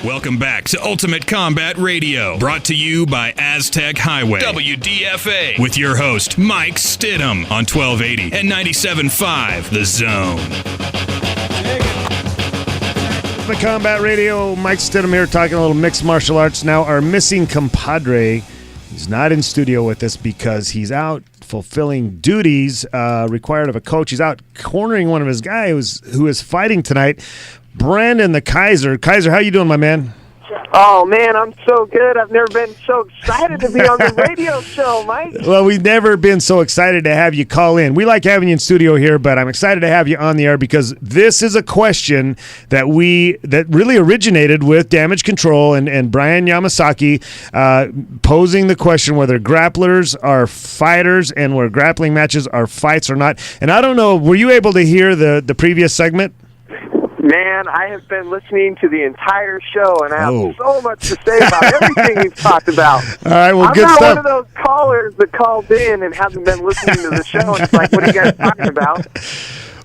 Welcome back to Ultimate Combat Radio, brought to you by Aztec Highway, WDFA, with your host, Mike Stidham, on 1280 and 97.5, The Zone. Ultimate Combat Radio, Mike Stidham here, talking a little mixed martial arts. Now, our missing compadre, he's not in studio with us because he's out fulfilling duties required of a coach. He's out cornering one of his guys who is fighting tonight. Brandon the Kiser. Kiser, how you doing, my man? Oh, man, I'm so good. I've never been so excited to be on the radio show, Mike. Well, we've never been so excited to have you call in. We like having you in studio here, but I'm excited to have you on the air because this is a question that really originated with Damage Control and Brian Yamasaki posing the question whether grapplers are fighters and where grappling matches are fights or not. And I don't know, were you able to hear the previous segment? Man, I have been listening to the entire show, and I have so much to say about everything you've talked about. All right, well, good stuff. I'm not one of those callers that called in and hasn't been listening to the show, and it's like, what are you guys talking about?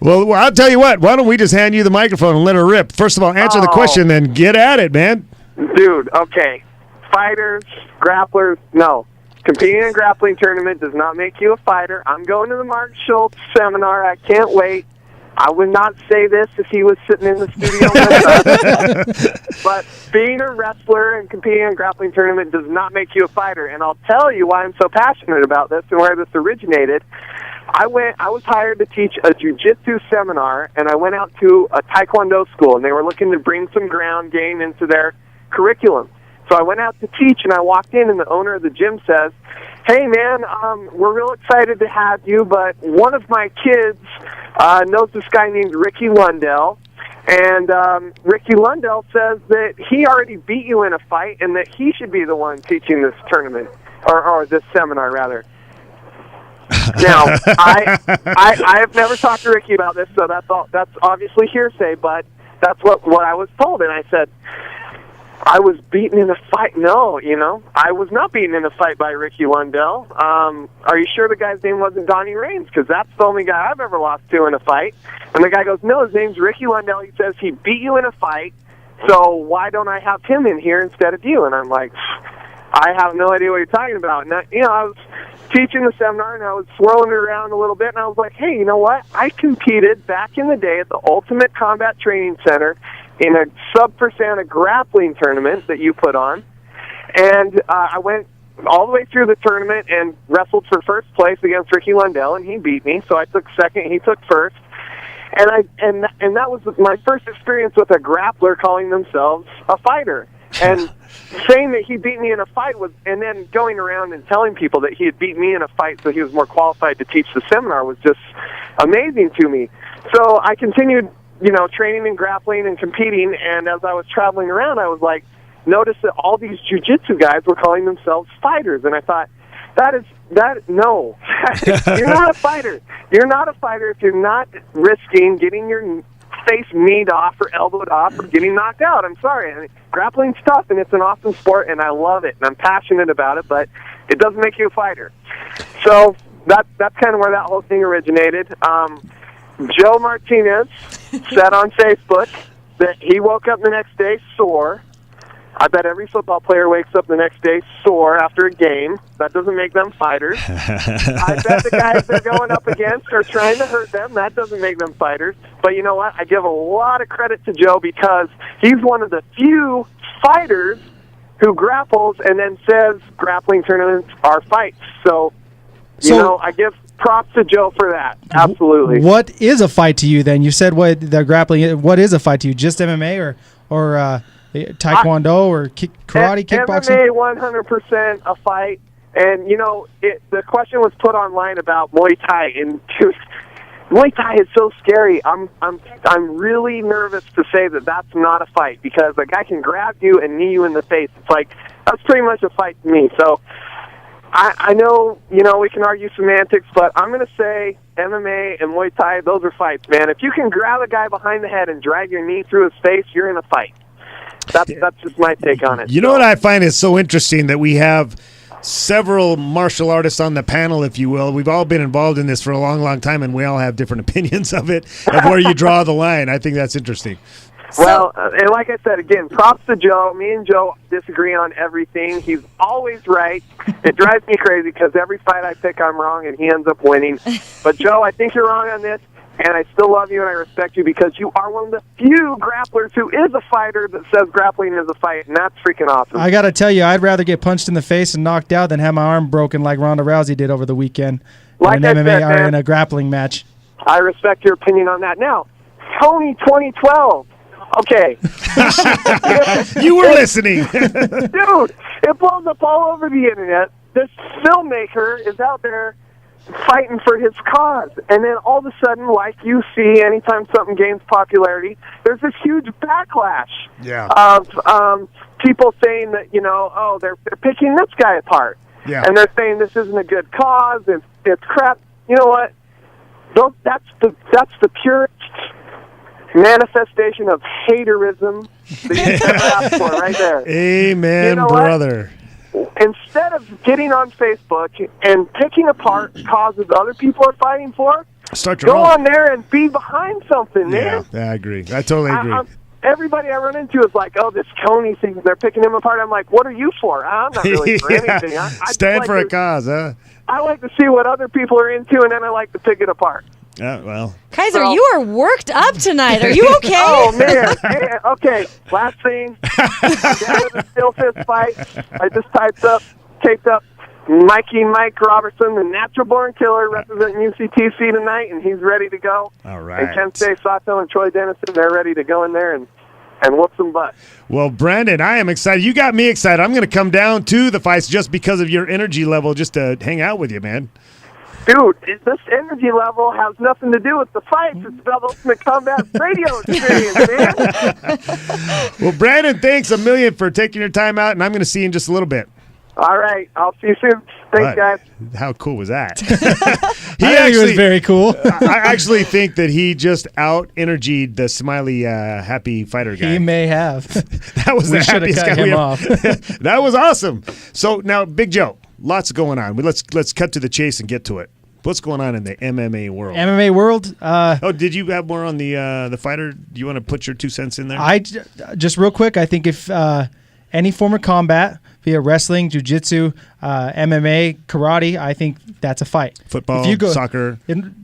Well, I'll tell you what. Why don't we just hand you the microphone and let her rip? First of all, answer the question, then get at it, man. Dude, okay. Fighters, grapplers, no. Competing in a grappling tournament does not make you a fighter. I'm going to the Mark Schultz seminar. I can't wait. I would not say this if he was sitting in the studio with us. But being a wrestler and competing in a grappling tournament does not make you a fighter. And I'll tell you why I'm so passionate about this and where this originated. I was hired to teach a jiu-jitsu seminar, and I went out to a taekwondo school, and they were looking to bring some ground game into their curriculum. So I went out to teach, and I walked in, and the owner of the gym says, "Hey, man, we're real excited to have you, but one of my kids knows this guy named Ricky Lundell, and Ricky Lundell says that he already beat you in a fight and that he should be the one teaching this tournament, or this seminar, rather." Now, I have never talked to Ricky about this, so that's obviously hearsay, but that's what I was told, and I said, I was beaten in a fight. No, I was not beaten in a fight by Ricky Lundell. Are you sure the guy's name wasn't Donnie Raines? Because that's the only guy I've ever lost to in a fight. And the guy goes, no, his name's Ricky Lundell. He says he beat you in a fight, so why don't I have him in here instead of you? And I'm like, I have no idea what you're talking about. And I was teaching the seminar, and I was swirling it around a little bit, and I was like, hey, you know what? I competed back in the day at the Ultimate Combat Training Center in a sub-persona grappling tournament that you put on. And I went all the way through the tournament and wrestled for first place against Ricky Lundell, and he beat me. So I took second, he took first. And that was my first experience with a grappler calling themselves a fighter. And saying that he beat me in a fight and then going around and telling people that he had beat me in a fight so he was more qualified to teach the seminar was just amazing to me. So I continued training and grappling and competing, and as I was traveling around, I was like, noticed that all these jiu-jitsu guys were calling themselves fighters, and I thought, no, you're not a fighter. You're not a fighter if you're not risking getting your face kneed off or elbowed off or getting knocked out. I'm sorry. I mean, grappling's tough, and it's an awesome sport, and I love it, and I'm passionate about it, but it doesn't make you a fighter. So that's kind of where that whole thing originated. Joe Martinez said on Facebook that he woke up the next day sore. I bet every football player wakes up the next day sore after a game. That doesn't make them fighters. I bet the guys they're going up against are trying to hurt them. That doesn't make them fighters. But you know what? I give a lot of credit to Joe because he's one of the few fighters who grapples and then says grappling tournaments are fights. So I give props to Joe for that. Absolutely. What is a fight to you then? You said what the grappling. What is a fight to you? Just MMA or Taekwondo or karate, kickboxing? MMA 100% a fight. And the question was put online about Muay Thai, and Muay Thai is so scary. I'm really nervous to say that that's not a fight because a guy can grab you and knee you in the face. It's like that's pretty much a fight to me. So. I know, we can argue semantics, but I'm going to say MMA and Muay Thai, those are fights, man. If you can grab a guy behind the head and drag your knee through his face, you're in a fight. That's just my take on it. You know what I find is so interesting that we have several martial artists on the panel, if you will. We've all been involved in this for a long, long time, and we all have different opinions of it, of where you draw the line. I think that's interesting. Well, and like I said, again, props to Joe. Me and Joe disagree on everything. He's always right. It drives me crazy because every fight I pick, I'm wrong, and he ends up winning. But, Joe, I think you're wrong on this, and I still love you and I respect you because you are one of the few grapplers who is a fighter that says grappling is a fight, and that's freaking awesome. I got to tell you, I'd rather get punched in the face and knocked out than have my arm broken like Ronda Rousey did over the weekend Like in an I MMA said, or man, in a grappling match. I respect your opinion on that. Now, Tony 2012. Okay. You were listening. Dude, it blows up all over the internet. This filmmaker is out there fighting for his cause. And then all of a sudden, like you see anytime something gains popularity, there's this huge backlash of people saying that, they're picking this guy apart. Yeah. And they're saying this isn't a good cause, it's crap. You know what? That's the purest manifestation of haterism that you can ever ask for right there. Amen, You know brother. what? Instead of getting on Facebook and picking apart causes other people are fighting for, Start your go own. on there and be behind something, man. Yeah, I agree. I totally agree. Everybody I run into is like, oh, this Tony thing, they're picking him apart. I'm like, what are you for? I'm not really for anything. I Stand just for like a cause, huh? I like to see what other people are into, and then I like to pick it apart. Well. Kiser, So- you are worked up tonight. Are you okay? Oh, man. Yeah, okay, last thing. I'm down to the still fist fight. I just taped up Mike Robertson, the natural born killer, representing UCTC tonight, and he's ready to go. All right. And Kensei Sato and Troy Dennison, they're ready to go in there and whoop some butt. Well, Brandon, I am excited. You got me excited. I'm going to come down to the fights just because of your energy level, just to hang out with you, man. Dude, this energy level has nothing to do with the fights. It's about the Ultimate Combat radio experience, man. Well, Brandon, thanks a million for taking your time out, and I'm going to see you in just a little bit. All right. I'll see you soon. Thanks, guys. How cool was that? I think it was very cool. I actually think that he just out-energied the smiley, happy fighter guy. He may have. That was We the should have happiest cut guy we him ever- off. That was awesome. So now, Big Joe, lots going on. Let's cut to the chase and get to it. What's going on in the MMA world? MMA world. Did you have more on the fighter? Do you want to put your 2 cents in there? Just real quick, I think if any form of combat, via wrestling, jiu-jitsu, MMA, karate, I think that's a fight. Football, if you go, soccer.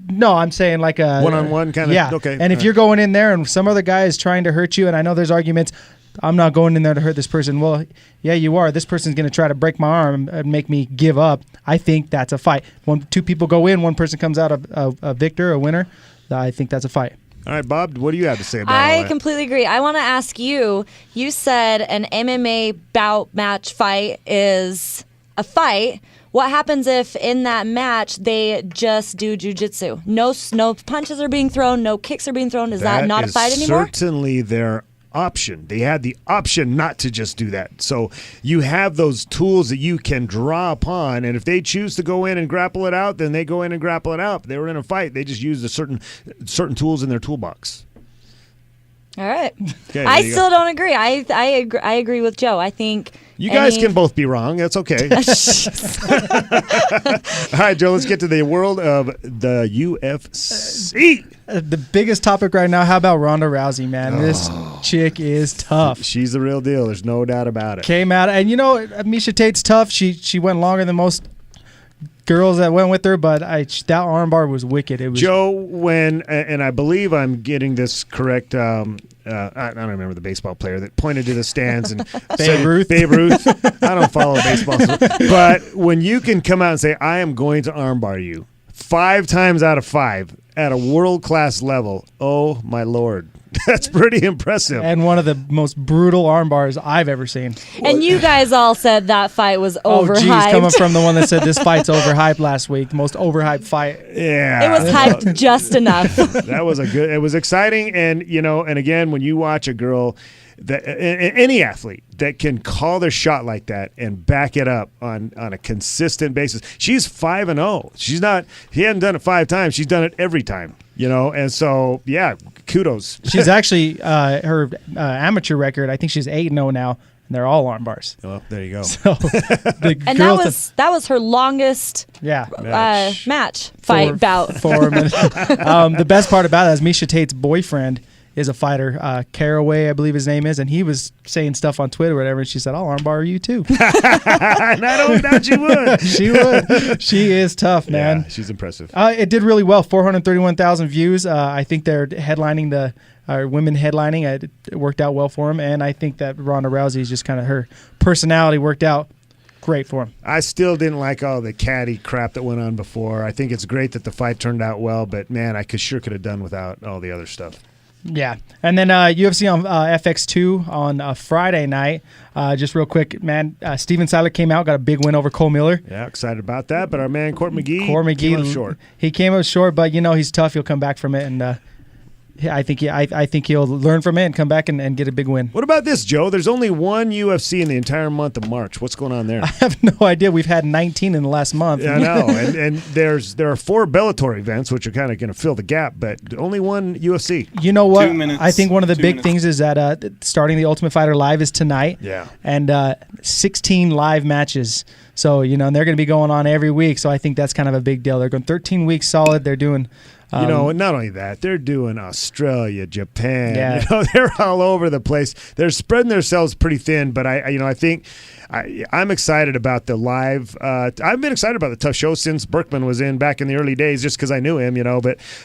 No, I'm saying like a one-on-one kind of. Yeah. Okay. And if you're going in there and some other guy is trying to hurt you, and I know there's arguments, I'm not going in there to hurt this person. Well, yeah, you are. This person's going to try to break my arm and make me give up. I think that's a fight. When two people go in, one person comes out a victor, a winner. I think that's a fight. All right, Bob, what do you have to say about all I that? completely agree. I want to ask you, you said an MMA bout match fight is a fight. What happens if in that match they just do jiu-jitsu? No punches are being thrown, no kicks are being thrown. Is that not a fight anymore? Certainly their option. They had the option not to just do that. So you have those tools that you can draw upon, and if they choose to go in and grapple it out, then they go in and grapple it out. They were in a fight. They just used a certain tools in their toolbox. All right. Okay, I there you still don't agree. I agree with Joe. I think You guys can both be wrong. That's okay. All right, Joe, let's get to the world of the UFC. The biggest topic right now, how about Rhonda Rousey, man? This chick is tough. She's the real deal. There's no doubt about it. Came out, and Meisha Tate's tough. She went longer than most girls that went with her, but that armbar was wicked. It was Joe, and I believe I'm getting this correct. I don't remember the baseball player that pointed to the stands and said Ruth. Babe Ruth. I don't follow baseball, but when you can come out and say, "I am going to armbar you 5 times out of 5 at a world-class level," oh my Lord. That's pretty impressive. and one of the most brutal arm bars I've ever seen. And you guys all said that fight was Oh, overhyped. geez, coming from the one that said this fight's overhyped last week, the most overhyped fight. Yeah. It was hyped just enough. That was it was exciting. And, and again, when you watch a girl, any athlete that can call their shot like that and back it up on a consistent basis, she's 5-0. She hasn't done it 5 times. She's done it every time, and so, yeah, kudos. She's actually, her amateur record, I think she's 8-0 now, and they're all arm bars. Well, there you go. So, And that was her longest match. match fight bout. 4 minutes. The best part about it is Meisha Tate's boyfriend is a fighter, Caraway, I believe his name is, and he was saying stuff on Twitter or whatever, and she said, I'll armbar you too. And I don't doubt she would. She would. She is tough, man. Yeah, she's impressive. It did really well, 431,000 views. I think they're headlining women headlining. It worked out well for him, and I think that Rhonda Rousey is just kind of her personality worked out great for him. I still didn't like all the catty crap that went on before. I think it's great that the fight turned out well, but man, I sure could have done without all the other stuff. Yeah. And then UFC on FX2 on Friday night. Just real quick, man, Steven Siler came out, got a big win over Cole Miller. Yeah, excited about that. But our man, Court McGee came up short. He came up short, but, he's tough. He'll come back from it, and I think he'll learn from it and come back and get a big win. What about this, Joe? There's only one UFC in the entire month of March. What's going on there? I have no idea. We've had 19 in the last month. Yeah, I know. and there are 4 Bellator events, which are kind of going to fill the gap, but only one UFC. You know what? I think one of the big things is that starting the Ultimate Fighter Live is tonight. Yeah. And 16 live matches. So, and they're going to be going on every week. So I think that's kind of a big deal. They're going 13 weeks solid. They're doing... not only that, they're doing Australia, Japan. Yeah. They're all over the place. They're spreading themselves pretty thin, but I think I'm excited about the live. I've been excited about the tough show since Berkman was in back in the early days, just because I knew him,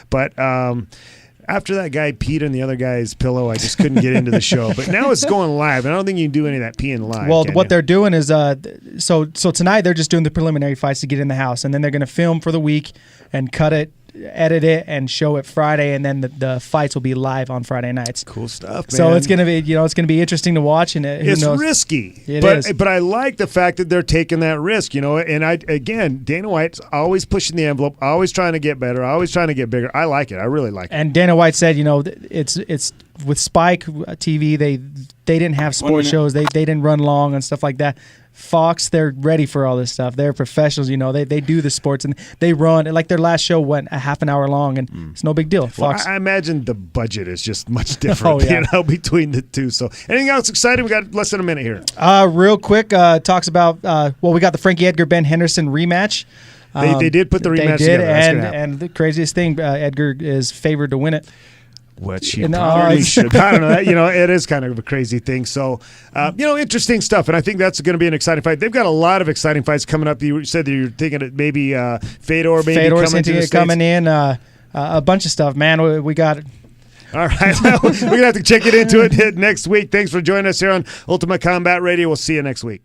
But after that guy peed in the other guy's pillow, I just couldn't get into the show. But now it's going live, and I don't think you can do any of that peeing live. Well, what they're doing is so tonight they're just doing the preliminary fights to get in the house, and then they're going to film for the week and cut it, edit it, and show it Friday, and then the fights will be live on Friday nights. Cool stuff, man. So it's gonna be interesting to watch, and it's risky. It is. But I like the fact that they're taking that risk, And Dana White's always pushing the envelope, always trying to get better, always trying to get bigger. I like it. I really like it. And Dana White said, it's with Spike TV. They didn't have sports shows. They didn't run long and stuff like that. Fox, they're ready for all this stuff. They're professionals, they do the sports, and they run. Like their last show went a half an hour long, and it's no big deal. Fox. Well, I imagine the budget is just much different between the two. So anything else exciting? We got less than a minute here. Real quick, talks about, we got the Frankie Edgar-Ben Henderson rematch. They did put the rematch together. And the craziest thing, Edgar is favored to win it. Which he probably should. I don't know. It is kind of a crazy thing. So, interesting stuff. And I think that's going to be an exciting fight. They've got a lot of exciting fights coming up. You said that you're thinking it maybe Fedor coming in. A bunch of stuff, man. We got it. All right. Well, we're going to have to check it into it next week. Thanks for joining us here on Ultimate Combat Radio. We'll see you next week.